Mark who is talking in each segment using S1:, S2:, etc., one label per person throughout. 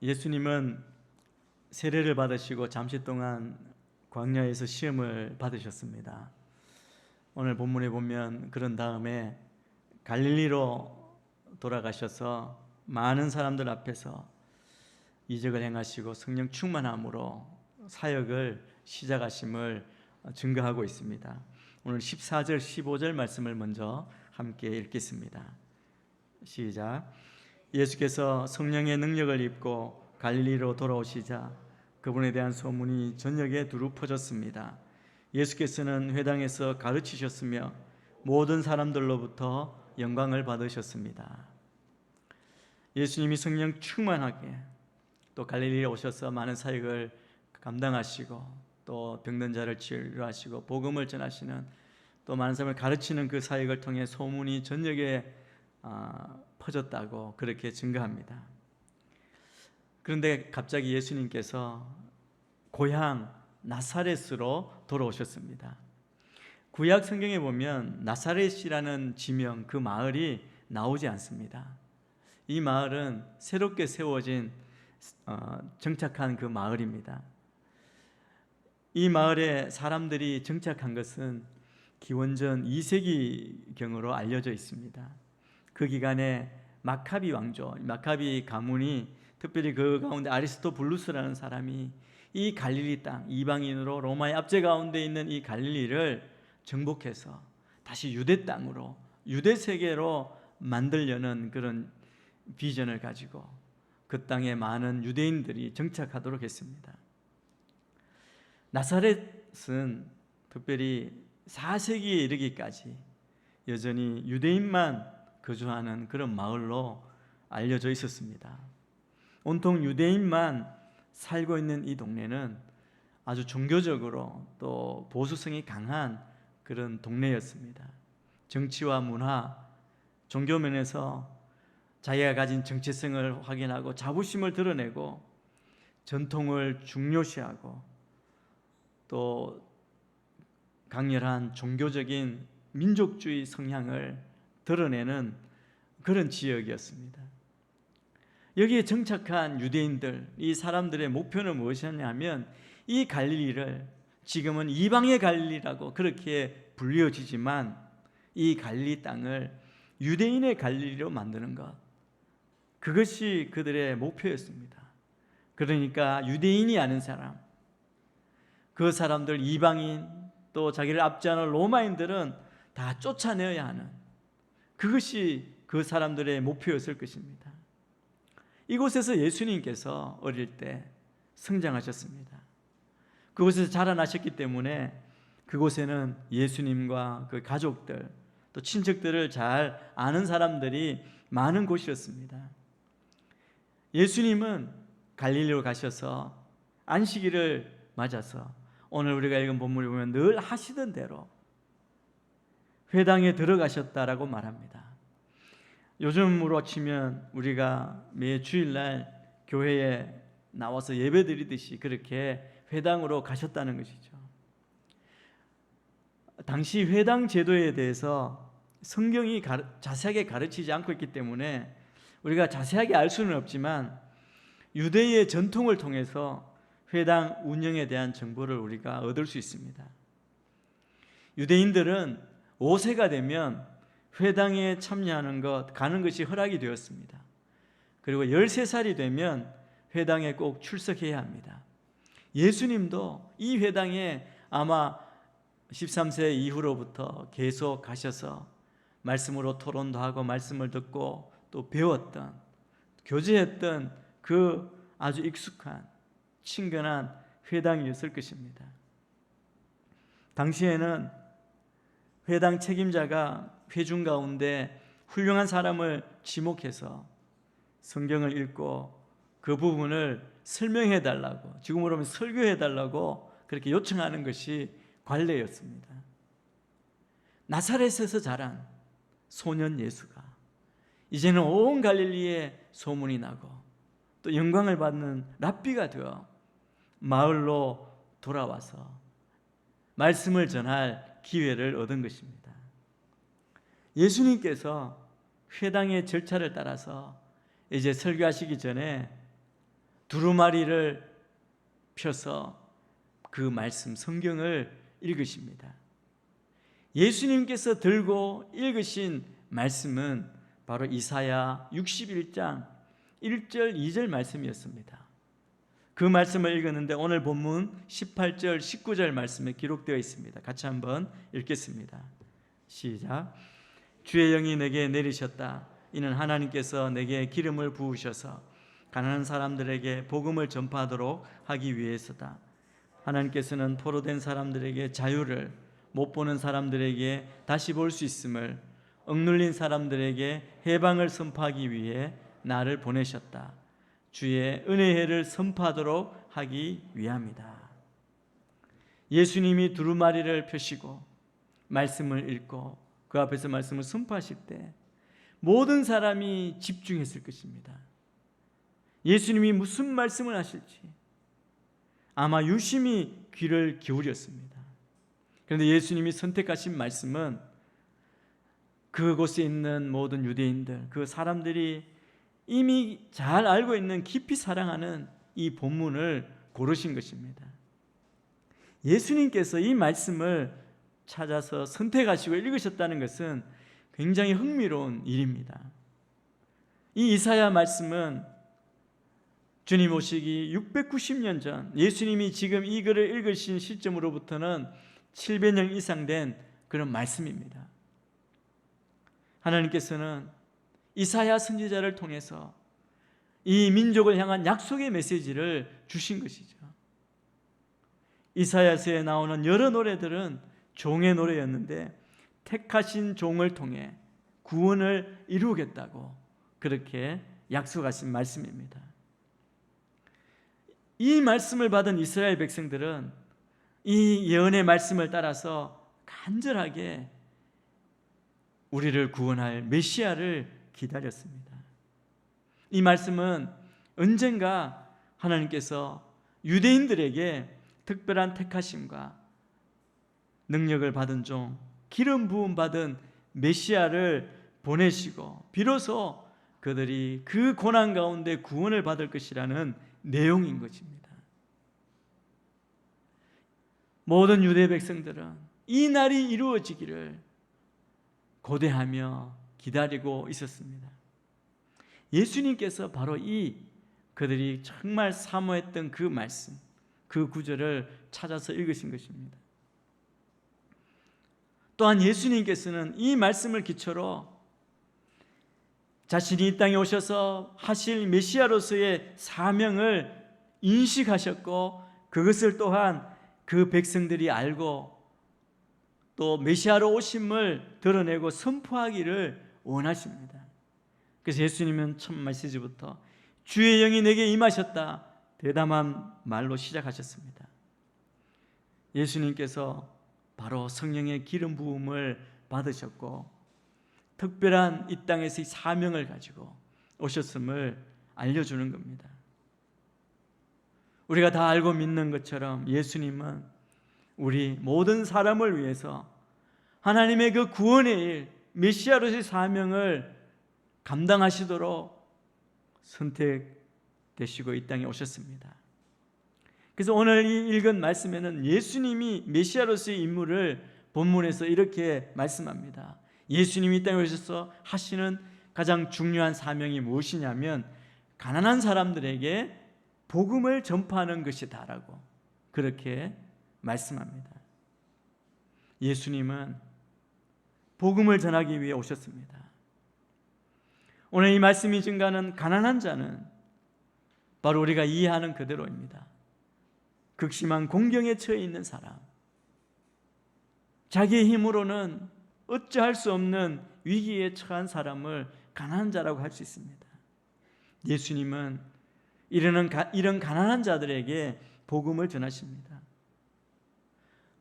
S1: 예수님은 세례를 받으시고 잠시 동안 광야에서 시험을 받으셨습니다. 오늘 본문에 보면 그런 다음에 갈릴리로 돌아가셔서 많은 사람들 앞에서 이적을 행하시고 성령 충만함으로 사역을 시작하심을 증거하고 있습니다. 오늘 14절 15절 말씀을 먼저 함께 읽겠습니다. 시작. 예수께서 성령의 능력을 입고 갈릴리로 돌아오시자 그분에 대한 소문이 전역에 두루 퍼졌습니다. 예수께서는 회당에서 가르치셨으며 모든 사람들로부터 영광을 받으셨습니다. 예수님이 성령 충만하게 또 갈릴리에 오셔서 많은 사역을 감당하시고 또 병든 자를 치료하시고 복음을 전하시는 또 많은 사람을 가르치는 그 사역을 통해 소문이 전역에 퍼졌다고 그렇게 증거합니다. 그런데 갑자기 예수님께서 고향 나사렛으로 돌아오셨습니다. 구약 성경에 보면 나사렛이라는 지명, 그 마을이 나오지 않습니다. 이 마을은 새롭게 세워진 정착한 그 마을입니다. 이 마을에 사람들이 정착한 것은 기원전 2세기경으로 알려져 있습니다. 그 기간에 마카비 왕조, 마카비 가문이 특별히 그 가운데 아리스토블루스라는 사람이 이 갈릴리 땅, 이방인으로 로마의 압제 가운데 있는 이 갈릴리를 정복해서 다시 유대 땅으로, 유대 세계로 만들려는 그런 비전을 가지고 그 땅에 많은 유대인들이 정착하도록 했습니다. 나사렛은 특별히 4세기에 이르기까지 여전히 유대인만 거주하는 그런 마을로 알려져 있었습니다. 온통 유대인만 살고 있는 이 동네는 아주 종교적으로 또 보수성이 강한 그런 동네였습니다. 정치와 문화, 종교 면에서 자기가 가진 정체성을 확인하고 자부심을 드러내고 전통을 중요시하고 또 강렬한 종교적인 민족주의 성향을 드러내는 그런 지역이었습니다. 여기에 정착한 유대인들, 이 사람들의 목표는 무엇이었냐면 이 갈릴리를 지금은 이방의 갈릴리라고 그렇게 불리어지지만 이 갈릴리 땅을 유대인의 갈릴리로 만드는 것, 그것이 그들의 목표였습니다. 그러니까 유대인이 아는 사람, 그 사람들 이방인 또 자기를 압제하는 로마인들은 다 쫓아내어야 하는, 그것이 그 사람들의 목표였을 것입니다. 이곳에서 예수님께서 어릴 때 성장하셨습니다. 그곳에서 자라나셨기 때문에 그곳에는 예수님과 그 가족들 또 친척들을 잘 아는 사람들이 많은 곳이었습니다. 예수님은 갈릴리로 가셔서 안식일을 맞아서 오늘 우리가 읽은 본문을 보면 늘 하시던 대로 회당에 들어가셨다라고 말합니다. 요즘으로 치면 우리가 매 주일날 교회에 나와서 예배드리듯이 그렇게 회당으로 가셨다는 것이죠. 당시 회당 제도에 대해서 성경이 자세하게 가르치지 않고 있기 때문에 우리가 자세하게 알 수는 없지만 유대의 전통을 통해서 회당 운영에 대한 정보를 우리가 얻을 수 있습니다. 유대인들은 5세가 되면 회당에 참여하는 것, 가는 것이 허락이 되었습니다. 그리고 13살이 되면 회당에 꼭 출석해야 합니다. 예수님도 이 회당에 아마 13세 이후로부터 계속 가셔서 말씀으로 토론도 하고 말씀을 듣고 또 배웠던, 교제했던 그 아주 익숙한 친근한 회당이었을 것입니다. 당시에는 회당 책임자가 회중 가운데 훌륭한 사람을 지목해서 성경을 읽고 그 부분을 설명해 달라고, 지금으로 하면 설교해 달라고 그렇게 요청하는 것이 관례였습니다. 나사렛에서 자란 소년 예수가 이제는 온 갈릴리에 소문이 나고 또 영광을 받는 랍비가 되어 마을로 돌아와서 말씀을 전할 기회를 얻은 것입니다. 예수님께서 회당의 절차를 따라서 이제 설교하시기 전에 두루마리를 펴서 그 말씀 성경을 읽으십니다. 예수님께서 들고 읽으신 말씀은 바로 이사야 61장 1절 2절 말씀이었습니다. 그 말씀을 읽었는데 오늘 본문 18절 19절 말씀에 기록되어 있습니다. 같이 한번 읽겠습니다. 시작. 주의 영이 내게 내리셨다. 이는 하나님께서 내게 기름을 부으셔서 가난한 사람들에게 복음을 전파하도록 하기 위해서다. 하나님께서는 포로된 사람들에게 자유를, 못 보는 사람들에게 다시 볼 수 있음을, 억눌린 사람들에게 해방을 선포하기 위해 나를 보내셨다. 주의 은혜의 해를 선포하도록 하기 위함이다. 예수님이 두루마리를 펴시고 말씀을 읽고 그 앞에서 말씀을 선포하실 때 모든 사람이 집중했을 것입니다. 예수님이 무슨 말씀을 하실지 아마 유심히 귀를 기울였습니다. 그런데 예수님이 선택하신 말씀은 그곳에 있는 모든 유대인들, 그 사람들이 이미 잘 알고 있는, 깊이 사랑하는 이 본문을 고르신 것입니다. 예수님께서 이 말씀을 찾아서 선택하시고 읽으셨다는 것은 굉장히 흥미로운 일입니다. 이 이사야 말씀은 주님 오시기 690년 전, 예수님이 지금 이 글을 읽으신 시점으로부터는 700년 이상 된 그런 말씀입니다. 하나님께서는 이사야 선지자를 통해서 이 민족을 향한 약속의 메시지를 주신 것이죠. 이사야서에 나오는 여러 노래들은 종의 노래였는데 택하신 종을 통해 구원을 이루겠다고 그렇게 약속하신 말씀입니다. 이 말씀을 받은 이스라엘 백성들은 이 예언의 말씀을 따라서 간절하게 우리를 구원할 메시아를 기다렸습니다. 이 말씀은 언젠가 하나님께서 유대인들에게 특별한 택하심과 능력을 받은 종, 기름 부음 받은 메시아를 보내시고 비로소 그들이 그 고난 가운데 구원을 받을 것이라는 내용인 것입니다. 모든 유대 백성들은 이 날이 이루어지기를 고대하며 기다리고 있었습니다. 예수님께서 바로 이 그들이 정말 사모했던 그 말씀, 그 구절을 찾아서 읽으신 것입니다. 또한 예수님께서는 이 말씀을 기초로 자신이 이 땅에 오셔서 하실 메시아로서의 사명을 인식하셨고 그것을 또한 그 백성들이 알고 또 메시아로 오심을 드러내고 선포하기를 원하십니다. 그래서 예수님은 첫 메시지부터 주의 영이 내게 임하셨다 대담한 말로 시작하셨습니다. 예수님께서 바로 성령의 기름 부음을 받으셨고 특별한 이 땅에서의 사명을 가지고 오셨음을 알려주는 겁니다. 우리가 다 알고 믿는 것처럼 예수님은 우리 모든 사람을 위해서 하나님의 그 구원의 일, 메시아로서의 사명을 감당하시도록 선택되시고 이 땅에 오셨습니다. 그래서 오늘 이 읽은 말씀에는 예수님이 메시아로서의 임무를 본문에서 이렇게 말씀합니다. 예수님이 이 땅에 오셔서 하시는 가장 중요한 사명이 무엇이냐면 가난한 사람들에게 복음을 전파하는 것이다라고 그렇게 말씀합니다. 예수님은 복음을 전하기 위해 오셨습니다. 오늘 이 말씀이 증가하는 가난한 자는 바로 우리가 이해하는 그대로입니다. 극심한 공경에 처해 있는 사람, 자기의 힘으로는 어찌할 수 없는 위기에 처한 사람을 가난한 자라고 할 수 있습니다. 예수님은 이런 가난한 자들에게 복음을 전하십니다.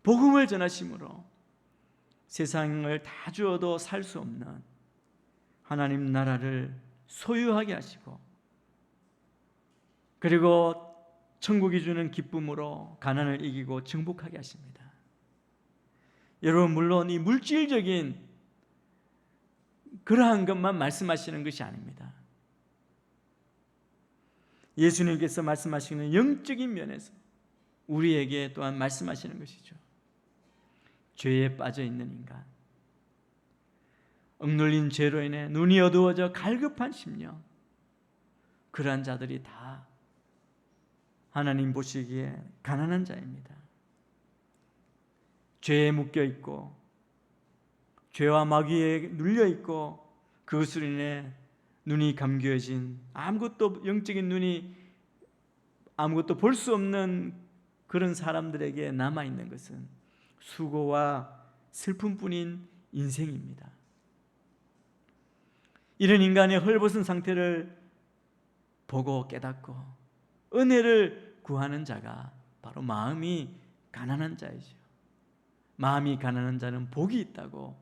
S1: 복음을 전하심으로 세상을 다 주어도 살 수 없는 하나님 나라를 소유하게 하시고 그리고 천국이 주는 기쁨으로 가난을 이기고 정복하게 하십니다. 여러분, 물론 이 물질적인 그러한 것만 말씀하시는 것이 아닙니다. 예수님께서 말씀하시는 영적인 면에서 우리에게 또한 말씀하시는 것이죠. 죄에 빠져 있는 인간, 억눌린 죄로 인해 눈이 어두워져 갈급한 심령, 그러한 자들이 다 하나님 보시기에 가난한 자입니다. 죄에 묶여 있고 죄와 마귀에 눌려 있고 그것으로 인해 눈이 감겨진, 아무것도 영적인 눈이 아무것도 볼 수 없는 그런 사람들에게 남아있는 것은 수고와 슬픔뿐인 인생입니다. 이런 인간의 헐벗은 상태를 보고 깨닫고 은혜를 구하는 자가 바로 마음이 가난한 자이죠. 마음이 가난한 자는 복이 있다고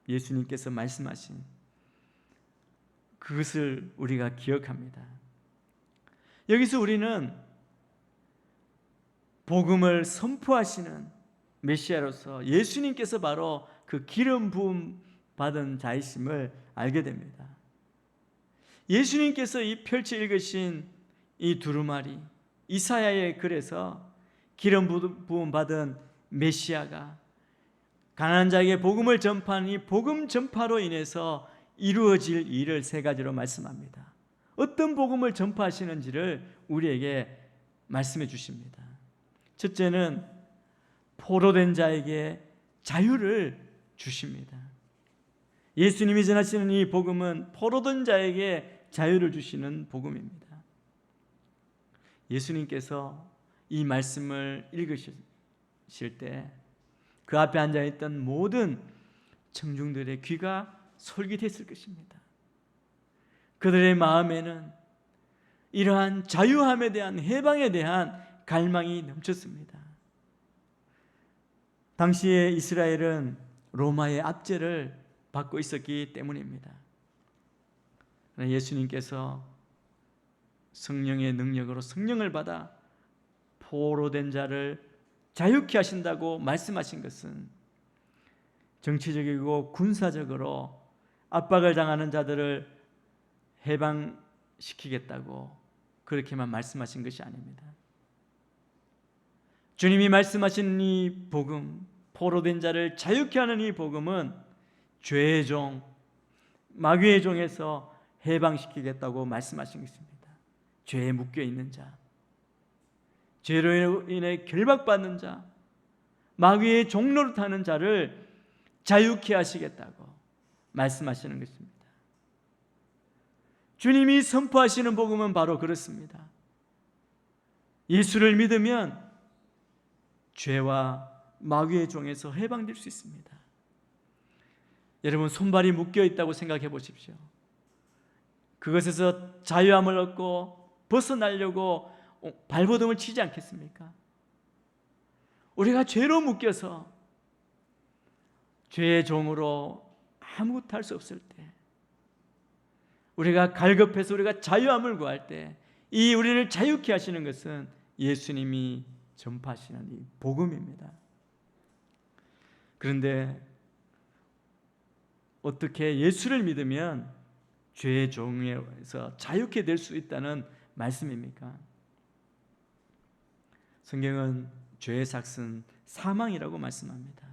S1: 예수님께서 말씀하신 그것을 우리가 기억합니다. 여기서 우리는 복음을 선포하시는 메시아로서 예수님께서 바로 그 기름 부음 받은 자이심을 알게 됩니다. 예수님께서 이 펼쳐 읽으신 이 두루마리 이사야의 글에서 기름 부음 받은 메시아가 가난한 자에게 복음을 전파하는 이 복음 전파로 인해서 이루어질 일을 세 가지로 말씀합니다. 어떤 복음을 전파하시는지를 우리에게 말씀해 주십니다. 첫째는 포로된 자에게 자유를 주십니다. 예수님이 전하시는 이 복음은 포로된 자에게 자유를 주시는 복음입니다. 예수님께서 이 말씀을 읽으실 때 그 앞에 앉아있던 모든 청중들의 귀가 솔깃했을 것입니다. 그들의 마음에는 이러한 자유함에 대한, 해방에 대한 갈망이 넘쳤습니다. 당시에 이스라엘은 로마의 압제를 받고 있었기 때문입니다. 예수님께서 성령의 능력으로 성령을 받아 포로된 자를 자유케 하신다고 말씀하신 것은 정치적이고 군사적으로 압박을 당하는 자들을 해방시키겠다고 그렇게만 말씀하신 것이 아닙니다. 주님이 말씀하신 이 복음, 포로된 자를 자유케 하는 이 복음은 죄의 종, 마귀의 종에서 해방시키겠다고 말씀하신 것입니다. 죄에 묶여 있는 자, 죄로 인해 결박받는 자, 마귀의 종로를 타는 자를 자유케 하시겠다고 말씀하시는 것입니다. 주님이 선포하시는 복음은 바로 그렇습니다. 예수를 믿으면 죄와 마귀의 종에서 해방될 수 있습니다. 여러분, 손발이 묶여 있다고 생각해 보십시오. 그것에서 자유함을 얻고 벗어나려고 발버둥을 치지 않겠습니까? 우리가 죄로 묶여서 죄의 종으로 아무것도 할 수 없을 때, 우리가 갈급해서 우리가 자유함을 구할 때, 이 우리를 자유케 하시는 것은 예수님이 전파하시는 이 복음입니다. 그런데 어떻게 예수를 믿으면 죄의 종에서 자유케 될 수 있다는 말씀입니까? 성경은 죄의 삭은 사망이라고 말씀합니다.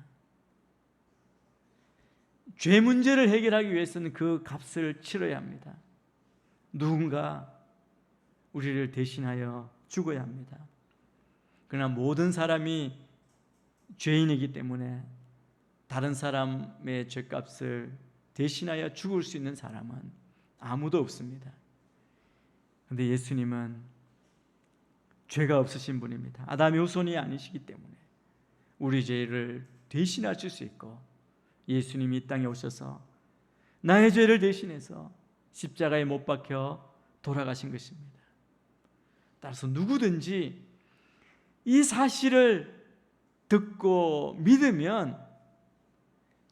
S1: 죄 문제를 해결하기 위해서는 그 값을 치러야 합니다. 누군가 우리를 대신하여 죽어야 합니다. 그러나 모든 사람이 죄인이기 때문에 다른 사람의 죄값을 대신하여 죽을 수 있는 사람은 아무도 없습니다. 그런데 예수님은 죄가 없으신 분입니다. 아담의 후손이 아니시기 때문에 우리 죄를 대신하실 수 있고, 예수님이 이 땅에 오셔서 나의 죄를 대신해서 십자가에 못 박혀 돌아가신 것입니다. 따라서 누구든지 이 사실을 듣고 믿으면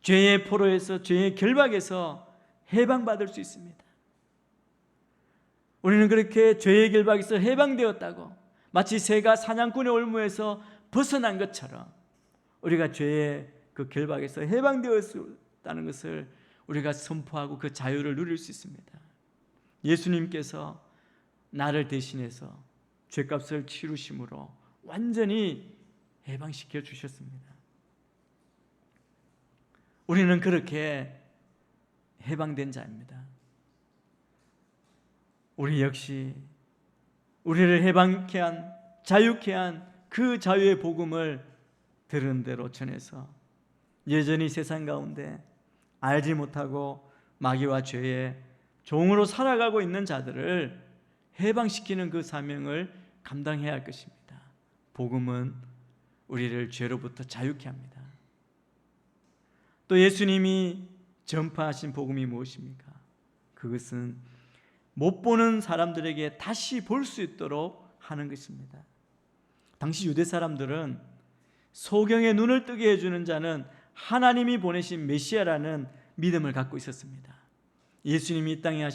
S1: 죄의 포로에서, 죄의 결박에서 해방받을 수 있습니다. 우리는 그렇게 죄의 결박에서 해방되었다고, 마치 새가 사냥꾼의 올무에서 벗어난 것처럼 우리가 죄의 그 결박에서 해방되었다는 것을 우리가 선포하고 그 자유를 누릴 수 있습니다. 예수님께서 나를 대신해서 죄값을 치르심으로 완전히 해방시켜 주셨습니다. 우리는 그렇게 해방된 자입니다. 우리 역시 우리를 해방케 한, 자유케 한 그 자유의 복음을 들은 대로 전해서 여전히 세상 가운데 알지 못하고 마귀와 죄의 종으로 살아가고 있는 자들을 해방시키는 그 사명을 감당해야 할 것입니다. 복음은 우리를 죄로부터 자유케 합니다. 또 예수님이 전파하신 복음이 무엇입니까? 그것은 못 보는 사람들에게 다시 볼 수 있도록 하는 것입니다. 당시 유대 사람들은 소경의 눈을 뜨게 해주는 자는 하나님이 보내신 메시아라는 믿음을 갖고 있었습니다. 예수님이 이 땅에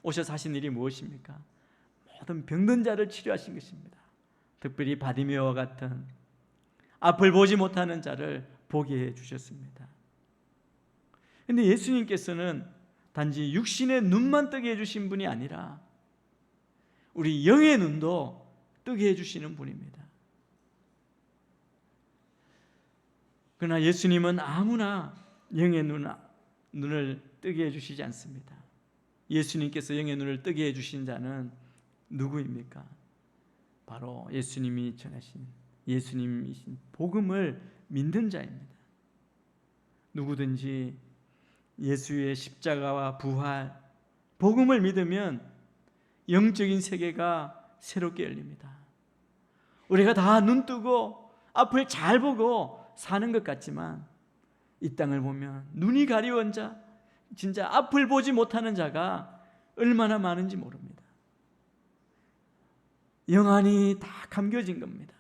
S1: 오셔서 하신 일이 무엇입니까? 모든 병든 자를 치료하신 것입니다. 특별히 바디메오와 같은 앞을 보지 못하는 자를 보게 해주셨습니다. 그런데 예수님께서는 단지 육신의 눈만 뜨게 해주신 분이 아니라 우리 영의 눈도 뜨게 해주시는 분입니다. 그러나 예수님은 아무나 영의 눈을 뜨게 해주시지 않습니다. 예수님께서 영의 눈을 뜨게 해주신 자는 누구입니까? 바로 예수님이 전하신 예수님이신 복음을 믿는 자입니다. 누구든지 예수의 십자가와 부활, 복음을 믿으면 영적인 세계가 새롭게 열립니다. 우리가 다 눈 뜨고 앞을 잘 보고 사는 것 같지만 이 땅을 보면 눈이 가리운 자, 진짜 앞을 보지 못하는 자가 얼마나 많은지 모릅니다. 영안이 다 감겨진 겁니다.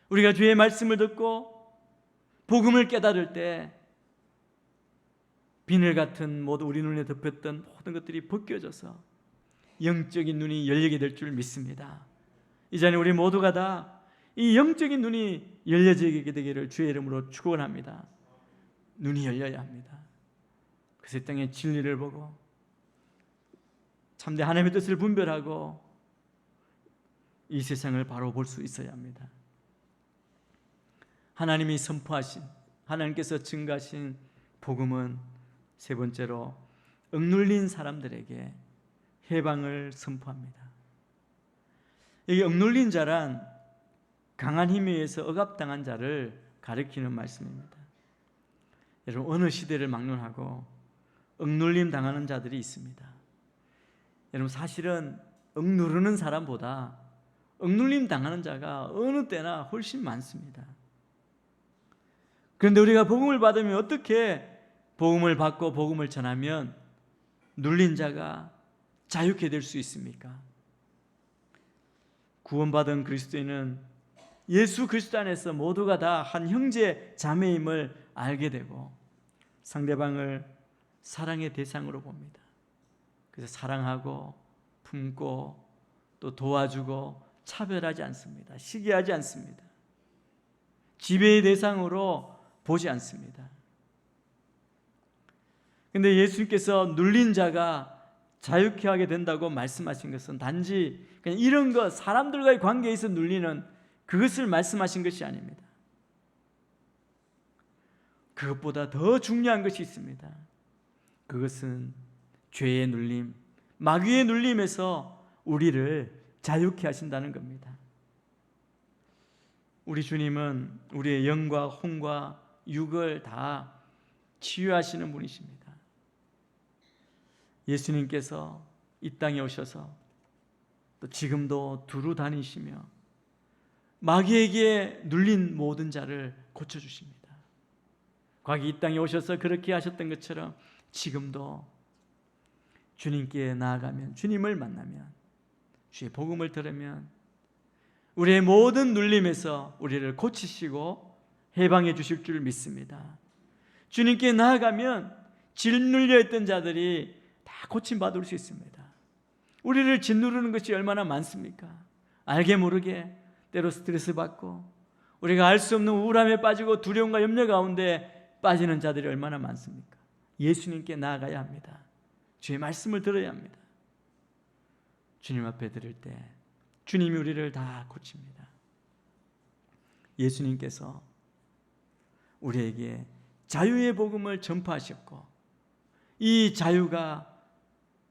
S1: 우리가 주의 말씀을 듣고 복음을 깨달을 때 비늘 같은 모두 우리 눈에 덮였던 모든 것들이 벗겨져서 영적인 눈이 열리게 될 줄 믿습니다. 이 자리에 우리 모두가 다 이 영적인 눈이 열려지게 되기를 주의 이름으로 축원합니다. 눈이 열려야 합니다. 그래서 이 땅의 진리를 보고 참된 하나님의 뜻을 분별하고 이 세상을 바로 볼 수 있어야 합니다. 하나님이 선포하신, 하나님께서 증거하신 복음은 세 번째로 억눌린 사람들에게 해방을 선포합니다. 여기 억눌린 자란 강한 힘에 의해서 억압당한 자를 가리키는 말씀입니다. 여러분, 어느 시대를 막론하고 억눌림 당하는 자들이 있습니다. 여러분, 사실은 억누르는 사람보다 억눌림 당하는 자가 어느 때나 훨씬 많습니다. 그런데 우리가 복음을 받으면 어떻게 복음을 받고 복음을 전하면 눌린 자가 자유케 될 수 있습니까? 구원받은 그리스도인은 예수 그리스도 안에서 모두가 다 한 형제 자매임을 알게 되고 상대방을 사랑의 대상으로 봅니다. 그래서 사랑하고 품고 또 도와주고 차별하지 않습니다. 시기하지 않습니다. 지배의 대상으로 보지 않습니다. 그런데 예수님께서 눌린 자가 자유케 하게 된다고 말씀하신 것은 단지 그냥 이런 것, 사람들과의 관계에서 눌리는 그것을 말씀하신 것이 아닙니다. 그것보다 더 중요한 것이 있습니다. 그것은 죄의 눌림, 마귀의 눌림에서 우리를 자유케 하신다는 겁니다. 우리 주님은 우리의 영과 혼과 육을 다 치유하시는 분이십니다. 예수님께서 이 땅에 오셔서 또 지금도 두루 다니시며 마귀에게 눌린 모든 자를 고쳐주십니다. 과거 이 땅에 오셔서 그렇게 하셨던 것처럼 지금도 주님께 나아가면, 주님을 만나면, 주의 복음을 들으면 우리의 모든 눌림에서 우리를 고치시고 해방해 주실 줄 믿습니다. 주님께 나아가면 짓눌려 있던 자들이 다 고침받을 수 있습니다. 우리를 짓누르는 것이 얼마나 많습니까? 알게 모르게 때로 스트레스 받고 우리가 알 수 없는 우울함에 빠지고 두려움과 염려 가운데 빠지는 자들이 얼마나 많습니까? 예수님께 나아가야 합니다. 주의 말씀을 들어야 합니다. 주님 앞에 드릴 때 주님이 우리를 다 고칩니다. 예수님께서 우리에게 자유의 복음을 전파하셨고 이 자유가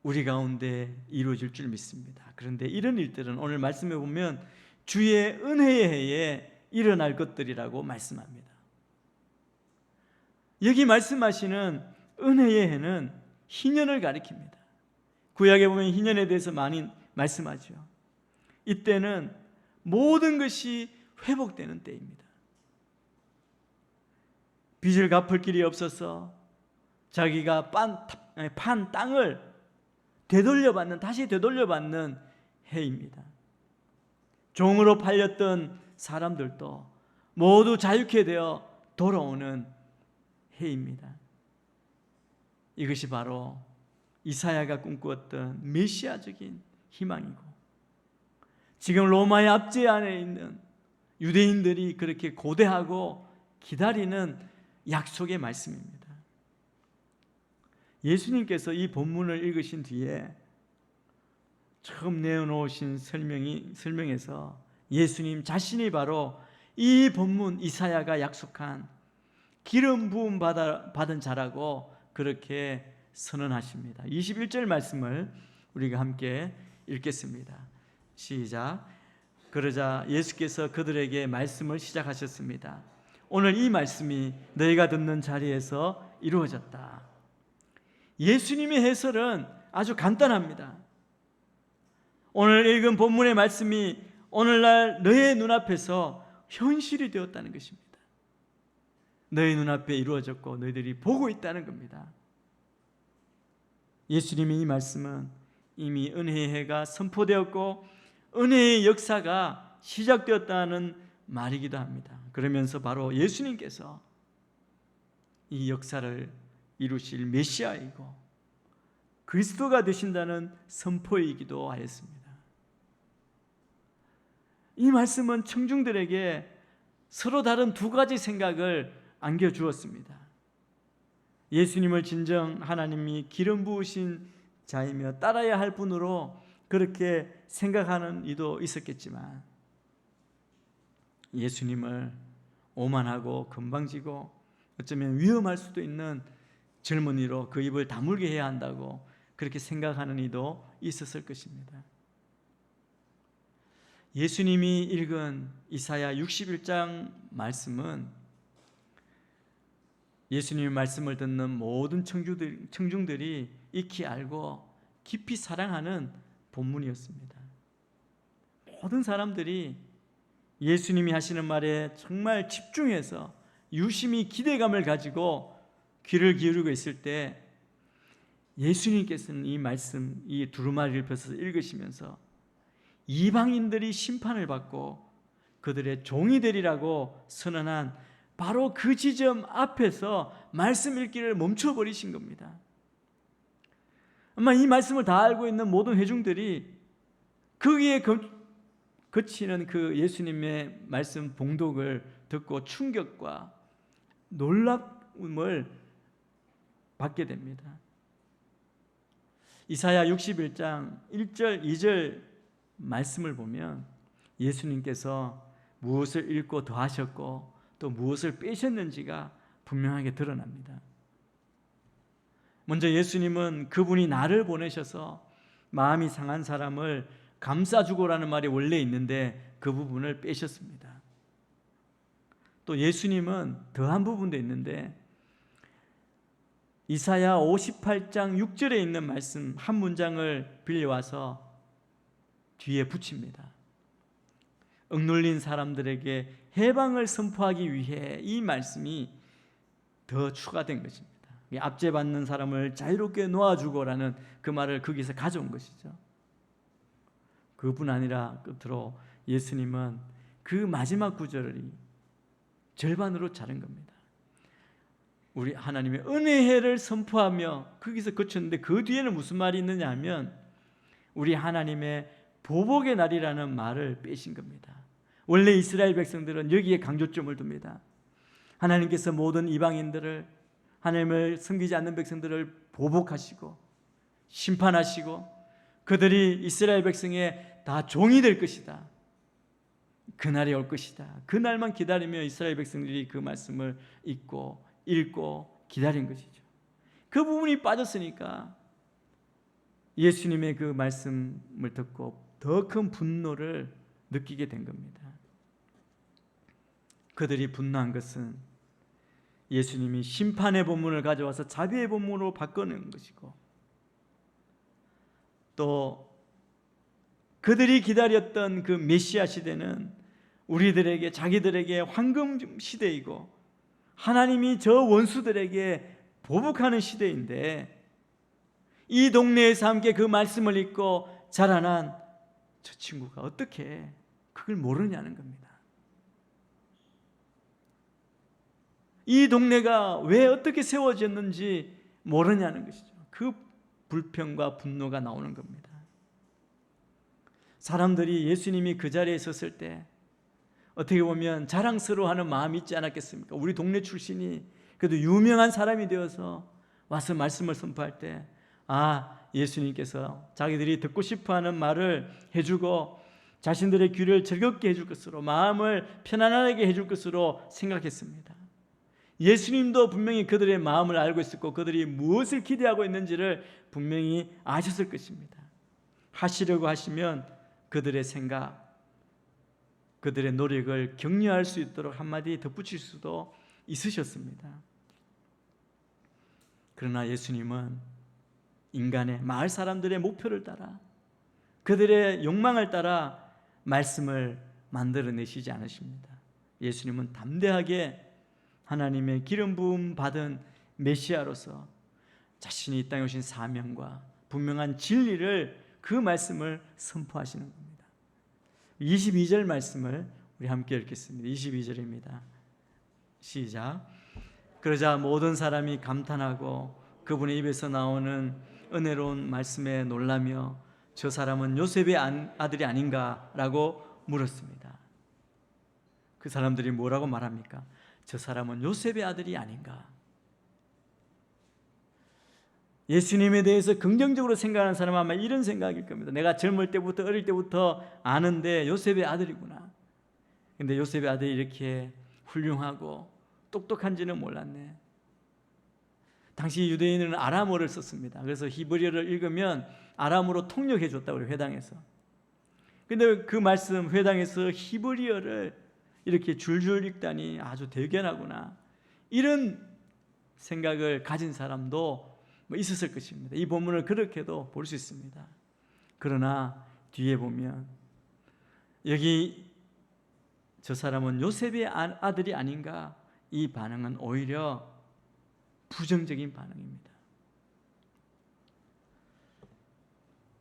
S1: 우리 가운데 이루어질 줄 믿습니다. 그런데 이런 일들은 오늘 말씀해 보면 주의 은혜의 해에 일어날 것들이라고 말씀합니다. 여기 말씀하시는 은혜의 해는 희년을 가리킵니다. 구약에 보면 희년에 대해서 많이 말씀하죠. 이때는 모든 것이 회복되는 때입니다. 빚을 갚을 길이 없어서 자기가 판 땅을 다시 되돌려받는 해입니다. 종으로 팔렸던 사람들도 모두 자유케 되어 돌아오는 해입니다. 이것이 바로 이사야가 꿈꾸었던 메시아적인 희망이고 지금 로마의 압제 안에 있는 유대인들이 그렇게 고대하고 기다리는 약속의 말씀입니다. 예수님께서 이 본문을 읽으신 뒤에 처음 내어놓으신 설명에서 예수님 자신이 바로 이 본문 이사야가 약속한 기름 부음 받은 자라고 그렇게 선언하십니다. 21절 말씀을 우리가 함께 읽겠습니다. 시작. 그러자 예수께서 그들에게 말씀을 시작하셨습니다. 오늘 이 말씀이 너희가 듣는 자리에서 이루어졌다. 예수님의 해설은 아주 간단합니다. 오늘 읽은 본문의 말씀이 오늘날 너의 눈앞에서 현실이 되었다는 것입니다. 너희 눈앞에 이루어졌고 너희들이 보고 있다는 겁니다. 예수님의 이 말씀은 이미 은혜의 해가 선포되었고 은혜의 역사가 시작되었다는 말이기도 합니다. 그러면서 바로 예수님께서 이 역사를 이루실 메시아이고 그리스도가 되신다는 선포이기도 하였습니다. 이 말씀은 청중들에게 서로 다른 두 가지 생각을 안겨주었습니다. 예수님을 진정 하나님이 기름 부으신 자이며 따라야 할 분으로 그렇게 생각하는 이도 있었겠지만 예수님을 오만하고 건방지고 어쩌면 위험할 수도 있는 젊은이로 그 입을 다물게 해야 한다고 그렇게 생각하는 이도 있었을 것입니다. 예수님이 읽은 이사야 61장 말씀은 예수님의 말씀을 듣는 모든 청중들이 익히 알고 깊이 사랑하는 본문이었습니다. 모든 사람들이 예수님이 하시는 말에 정말 집중해서 유심히 기대감을 가지고 귀를 기울이고 있을 때 예수님께서는 이 말씀, 이 두루마리를 펴서 읽으시면서 이방인들이 심판을 받고 그들의 종이 되리라고 선언한 바로 그 지점 앞에서 말씀 읽기를 멈춰버리신 겁니다. 아마 이 말씀을 다 알고 있는 모든 회중들이 거기에 거치는 그 예수님의 말씀 봉독을 듣고 충격과 놀라움을 받게 됩니다. 이사야 61장 1절 2절 말씀을 보면 예수님께서 무엇을 읽고 더하셨고 또 무엇을 빼셨는지가 분명하게 드러납니다. 먼저 예수님은 그분이 나를 보내셔서 마음이 상한 사람을 감싸주고라는 말이 원래 있는데 그 부분을 빼셨습니다. 또 예수님은 더한 부분도 있는데 이사야 58장 6절에 있는 말씀 한 문장을 빌려와서 뒤에 붙입니다. 억눌린 사람들에게 해방을 선포하기 위해 이 말씀이 더 추가된 것입니다. 압제받는 사람을 자유롭게 놓아주고라는 그 말을 거기서 가져온 것이죠. 그뿐 아니라 끝으로 예수님은 그 마지막 구절이 절반으로 자른 겁니다. 우리 하나님의 은혜를 선포하며 거기서 그쳤는데 그 뒤에는 무슨 말이 있느냐 하면 우리 하나님의 보복의 날이라는 말을 빼신 겁니다. 원래 이스라엘 백성들은 여기에 강조점을 둡니다. 하나님께서 모든 이방인들을 하나님을 섬기지 않는 백성들을 보복하시고 심판하시고 그들이 이스라엘 백성의 다 종이 될 것이다. 그날이 올 것이다. 그날만 기다리며 이스라엘 백성들이 그 말씀을 읽고 기다린 것이죠. 그 부분이 빠졌으니까 예수님의 그 말씀을 듣고 더 큰 분노를 느끼게 된 겁니다. 그들이 분노한 것은 예수님이 심판의 본문을 가져와서 자비의 본문으로 바꿔놓은 것이고, 또 그들이 기다렸던 그 메시아 시대는 우리들에게, 자기들에게 황금 시대이고 하나님이 저 원수들에게 보복하는 시대인데, 이 동네에서 함께 그 말씀을 읽고 자라난 저 친구가 어떻게 그걸 모르냐는 겁니다. 이 동네가 왜 어떻게 세워졌는지 모르냐는 것이죠. 그 불평과 분노가 나오는 겁니다. 사람들이 예수님이 그 자리에 섰을 때 어떻게 보면 자랑스러워하는 마음이 있지 않았겠습니까? 우리 동네 출신이 그래도 유명한 사람이 되어서 와서 말씀을 선포할 때, 예수님께서 자기들이 듣고 싶어하는 말을 해주고 자신들의 귀를 즐겁게 해줄 것으로, 마음을 편안하게 해줄 것으로 생각했습니다. 예수님도 분명히 그들의 마음을 알고 있었고 그들이 무엇을 기대하고 있는지를 분명히 아셨을 것입니다. 하시려고 하시면 그들의 생각, 그들의 노력을 격려할 수 있도록 한마디 덧붙일 수도 있으셨습니다. 그러나 예수님은 인간의, 마을 사람들의 목표를 따라, 그들의 욕망을 따라 말씀을 만들어내시지 않으십니다. 예수님은 담대하게 하나님의 기름 부음 받은 메시아로서 자신이 이 땅에 오신 사명과 분명한 진리를, 그 말씀을 선포하시는 겁니다. 22절 말씀을 우리 함께 읽겠습니다. 22절입니다. 시작. 그러자 모든 사람이 감탄하고 그분의 입에서 나오는 은혜로운 말씀에 놀라며 저 사람은 요셉의 아들이 아닌가라고 물었습니다. 그 사람들이 뭐라고 말합니까? 저 사람은 요셉의 아들이 아닌가. 예수님에 대해서 긍정적으로 생각하는 사람은 아마 이런 생각일 겁니다. 내가 젊을 때부터, 어릴 때부터 아는데 요셉의 아들이구나. 근데 요셉의 아들이 이렇게 훌륭하고 똑똑한지는 몰랐네. 당시 유대인은 아람어를 썼습니다. 그래서 히브리어를 읽으면 아람어로 통역해 줬다고 그래요, 회당에서. 근데 그 말씀, 회당에서 히브리어를 이렇게 줄줄 읽다니 아주 대견하구나, 이런 생각을 가진 사람도 있었을 것입니다. 이 본문을 그렇게도 볼 수 있습니다. 그러나 뒤에 보면 여기 저 사람은 요셉의 아들이 아닌가, 이 반응은 오히려 부정적인 반응입니다.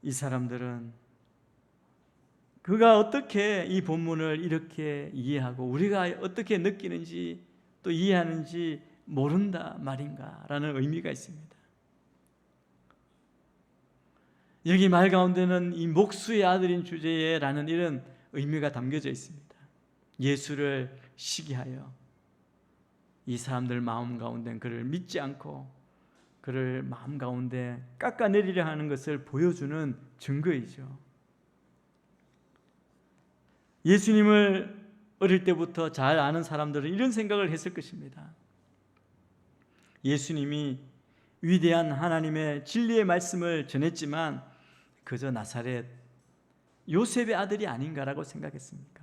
S1: 이 사람들은 그가 어떻게 이 본문을 이렇게 이해하고 우리가 어떻게 느끼는지 또 이해하는지 모른다 말인가 라는 의미가 있습니다. 여기 말 가운데는 이 목수의 아들인 주제에 라는 이런 의미가 담겨져 있습니다. 예수를 시기하여 이 사람들 마음 가운데 그를 믿지 않고 그를 마음 가운데 깎아내리려 하는 것을 보여주는 증거이죠. 예수님을 어릴 때부터 잘 아는 사람들은 이런 생각을 했을 것입니다. 예수님이 위대한 하나님의 진리의 말씀을 전했지만 그저 나사렛 요셉의 아들이 아닌가라고 생각했습니까?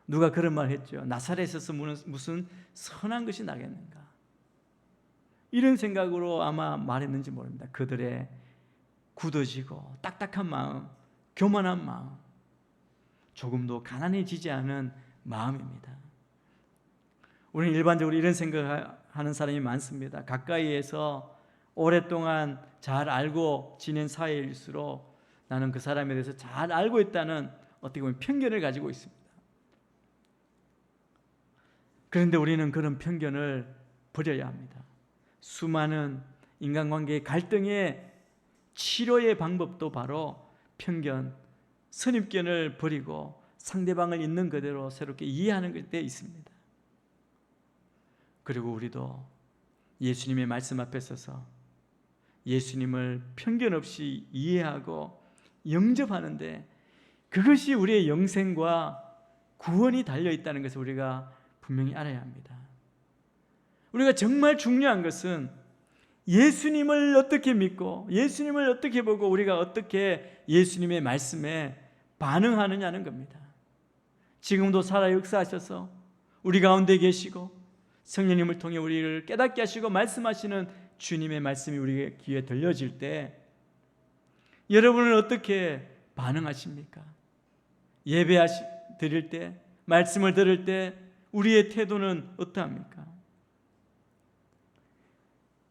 S1: 누가 그런 말 했죠. 나사렛에서 무슨 선한 것이 나겠는가, 이런 생각으로 아마 말했는지 모릅니다. 그들의 굳어지고 딱딱한 마음, 교만한 마음, 조금도 가난해지지 않은 마음입니다. 우리는 일반적으로 이런 생각하는 사람이 많습니다. 가까이에서 오랫동안 잘 알고 지낸 사이일수록 나는 그 사람에 대해서 잘 알고 있다는 어떻게 보면 편견을 가지고 있습니다. 그런데 우리는 그런 편견을 버려야 합니다. 수많은 인간관계의 갈등의 치료의 방법도 바로 편견, 선입견을 버리고 상대방을 있는 그대로 새롭게 이해하는 것에 있습니다. 그리고 우리도 예수님의 말씀 앞에 서서 예수님을 편견 없이 이해하고 영접하는데 그것이 우리의 영생과 구원이 달려있다는 것을 우리가 분명히 알아야 합니다. 우리가 정말 중요한 것은 예수님을 어떻게 믿고 예수님을 어떻게 보고 우리가 어떻게 예수님의 말씀에 반응하느냐는 겁니다. 지금도 살아 역사하셔서 우리 가운데 계시고 성령님을 통해 우리를 깨닫게 하시고 말씀하시는 주님의 말씀이 우리 귀에 들려질 때 여러분은 어떻게 반응하십니까? 예배 드릴 때, 말씀을 들을 때 우리의 태도는 어떠합니까?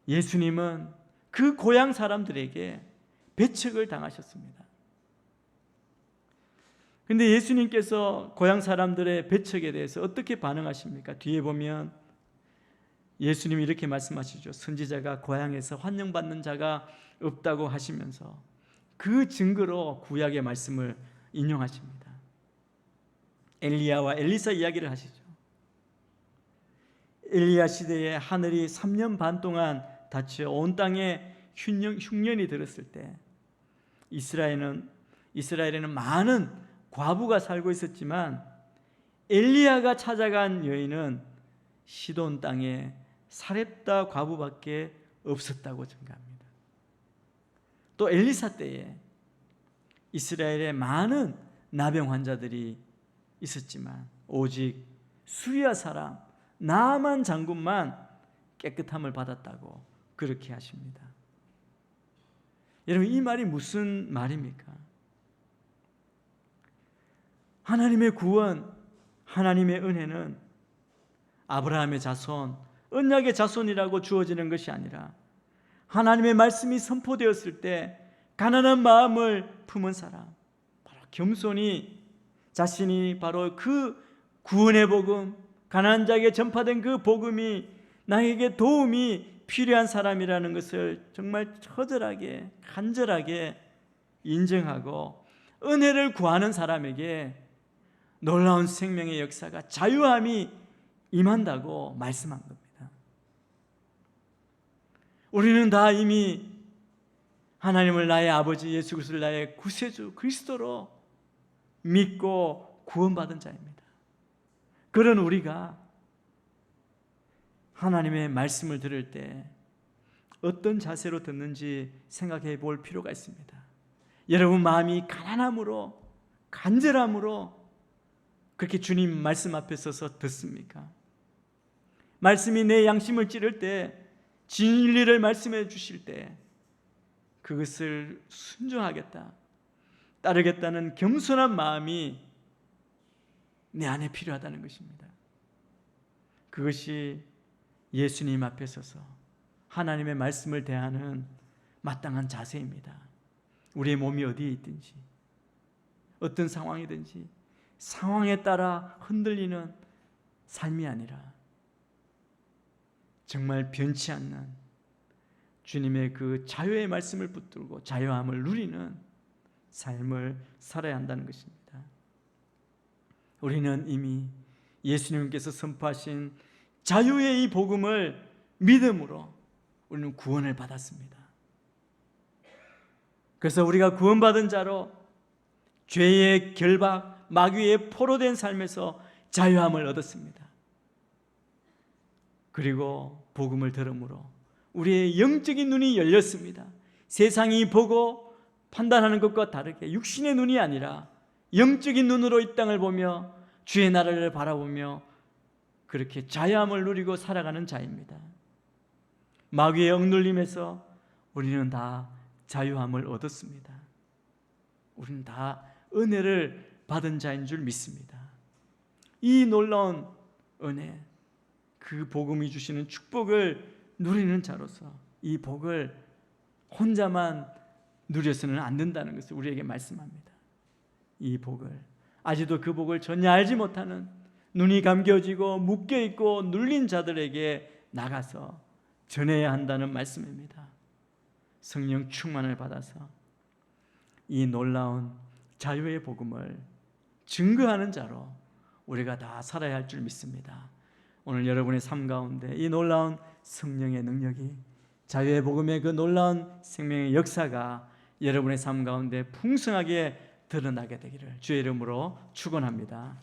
S1: 예수님은 그 고향 사람들에게 배척을 당하셨습니다. 그런데 예수님께서 고향 사람들의 배척에 대해서 어떻게 반응하십니까? 뒤에 보면 예수님이 이렇게 말씀하시죠. 선지자가 고향에서 환영받는 자가 없다고 하시면서 그 증거로 구약의 말씀을 인용하십니다. 엘리야와 엘리사 이야기를 하시죠. 엘리야 시대에 하늘이 3년 반 동안 닫혀 온 땅에 흉년이 들었을 때 이스라엘에는 많은 과부가 살고 있었지만 엘리야가 찾아간 여인은 시돈 땅에 사렙다 과부밖에 없었다고 증가합니다. 또 엘리사 때에 이스라엘에 많은 나병 환자들이 있었지만 오직 수리아 사람 나아만 장군만 깨끗함을 받았다고 그렇게 하십니다. 여러분, 이 말이 무슨 말입니까? 하나님의 구원, 하나님의 은혜는 아브라함의 자손, 언약의 자손이라고 주어지는 것이 아니라 하나님의 말씀이 선포되었을 때 가난한 마음을 품은 사람, 바로 겸손히 자신이 바로 그 구원의 복음, 가난한 자에게 전파된 그 복음이 나에게 도움이 필요한 사람이라는 것을 정말 처절하게 간절하게 인정하고 은혜를 구하는 사람에게 놀라운 생명의 역사가 자유함이 임한다고 말씀한 겁니다. 우리는 다 이미 하나님을 나의 아버지 예수 그리스도를 나의 구세주 그리스도로 믿고 구원받은 자입니다. 그런 우리가 하나님의 말씀을 들을 때 어떤 자세로 듣는지 생각해 볼 필요가 있습니다. 여러분 마음이 가난함으로 간절함으로 그렇게 주님 말씀 앞에 서서 듣습니까? 말씀이 내 양심을 찌를 때 진리를 말씀해 주실 때 그것을 순종하겠다, 따르겠다는 겸손한 마음이 내 안에 필요하다는 것입니다. 그것이 예수님 앞에 서서 하나님의 말씀을 대하는 마땅한 자세입니다. 우리의 몸이 어디에 있든지 어떤 상황이든지 상황에 따라 흔들리는 삶이 아니라 정말 변치 않는 주님의 그 자유의 말씀을 붙들고 자유함을 누리는 삶을 살아야 한다는 것입니다. 우리는 이미 예수님께서 선포하신 자유의 이 복음을 믿음으로 우리는 구원을 받았습니다. 그래서 우리가 구원받은 자로 죄의 결박, 마귀의 포로된 삶에서 자유함을 얻었습니다. 그리고 복음을 들음으로 우리의 영적인 눈이 열렸습니다. 세상이 보고 판단하는 것과 다르게 육신의 눈이 아니라 영적인 눈으로 이 땅을 보며 주의 나라를 바라보며 그렇게 자유함을 누리고 살아가는 자입니다. 마귀의 억눌림에서 우리는 다 자유함을 얻었습니다. 우리는 다 은혜를 받은 자인 줄 믿습니다. 이 놀라운 은혜, 그 복음이 주시는 축복을 누리는 자로서 이 복을 혼자만 누려서는 안 된다는 것을 우리에게 말씀합니다. 이 복을, 아직도 그 복을 전혀 알지 못하는 눈이 감겨지고 묶여있고 눌린 자들에게 나가서 전해야 한다는 말씀입니다. 성령 충만을 받아서 이 놀라운 자유의 복음을 증거하는 자로 우리가 다 살아야 할 줄 믿습니다. 오늘 여러분의 삶 가운데 이 놀라운 성령의 능력이 자유의 복음의 그 놀라운 생명의 역사가 여러분의 삶 가운데 풍성하게 드러나게 되기를 주의 이름으로 축원합니다.